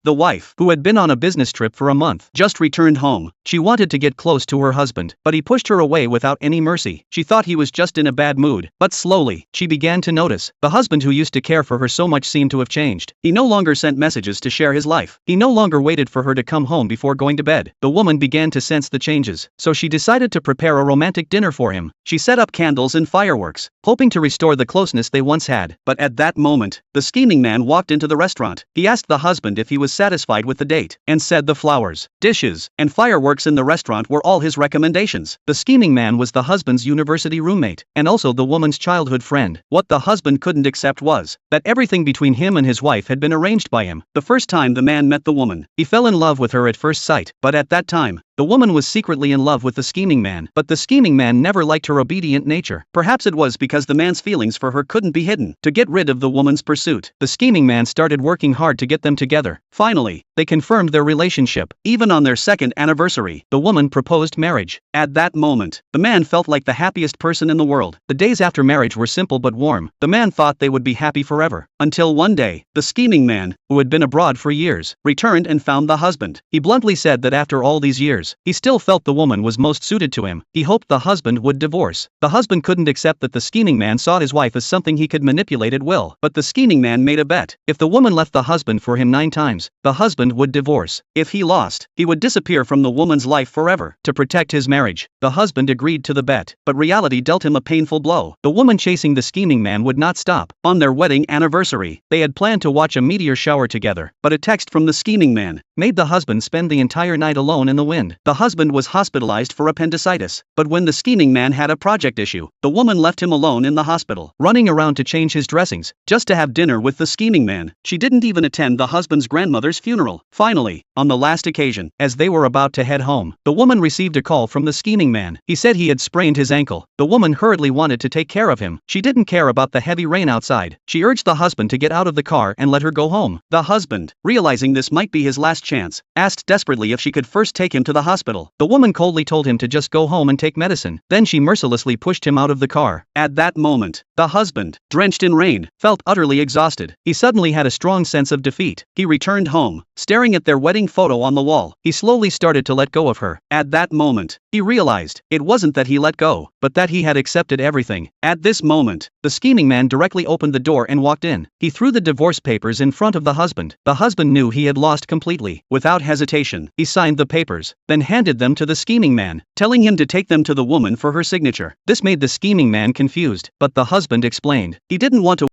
The wife, who had been on a business trip for a month, just returned home. She wanted to get close to her husband, but he pushed her away without any mercy. She thought he was just in a bad mood, but slowly, she began to notice. The husband who used to care for her so much seemed to have changed. He no longer sent messages to share his life. He no longer waited for her to come home before going to bed. The woman began to sense the changes, so she decided to prepare a romantic dinner for him. She set up candles and fireworks, hoping to restore the closeness they once had. But at that moment, the scheming man walked into the restaurant. He asked the husband if he was satisfied with the date, and said the flowers, dishes, and fireworks in the restaurant were all his recommendations. The scheming man was the husband's university roommate, and also the woman's childhood friend. What the husband couldn't accept was that everything between him and his wife had been arranged by him. The first time the man met the woman, he fell in love with her at first sight, but at that time, the woman was secretly in love with the scheming man. But the scheming man never liked her obedient nature. Perhaps it was because the man's feelings for her couldn't be hidden. To get rid of the woman's pursuit, the scheming man started working hard to get them together. Finally, they confirmed their relationship. Even on their second anniversary, the woman proposed marriage. At that moment, the man felt like the happiest person in the world. The days after marriage were simple but warm. The man thought they would be happy forever. Until one day, the scheming man, who had been abroad for years, returned and found the husband. He bluntly said that after all these years, he still felt the woman was most suited to him. He hoped the husband would divorce. The husband couldn't accept that the scheming man saw his wife as something he could manipulate at will. But the scheming man made a bet. If the woman left the husband for him 9 times, the husband would divorce. If he lost, he would disappear from the woman's life forever. To protect his marriage, the husband agreed to the bet. But reality dealt him a painful blow. The woman chasing the scheming man would not stop. On their wedding anniversary, they had planned to watch a meteor shower together, but a text from the scheming man made the husband spend the entire night alone in the wind. The husband was hospitalized for appendicitis, but when the scheming man had a project issue, the woman left him alone in the hospital, running around to change his dressings, just to have dinner with the scheming man. She didn't even attend the husband's grandmother's funeral. Finally, on the last occasion, as they were about to head home, the woman received a call from the scheming man. He said he had sprained his ankle. The woman hurriedly wanted to take care of him. She didn't care about the heavy rain outside. She urged the husband to get out of the car and let her go home. The husband, realizing this might be his last chance, asked desperately if she could first take him to the hospital. The woman coldly told him to just go home and take medicine. Then she mercilessly pushed him out of the car. At that moment, the husband, drenched in rain, felt utterly exhausted. He suddenly had a strong sense of defeat. He returned home, staring at their wedding photo on the wall. He slowly started to let go of her. At that moment, he realized it wasn't that he let go, but that he had accepted everything. At this moment, the scheming man directly opened the door and walked in. He threw the divorce papers in front of the husband. The husband knew he had lost completely. Without hesitation, he signed the papers, then handed them to the scheming man, telling him to take them to the woman for her signature. This made the scheming man confused, but the husband explained he didn't want to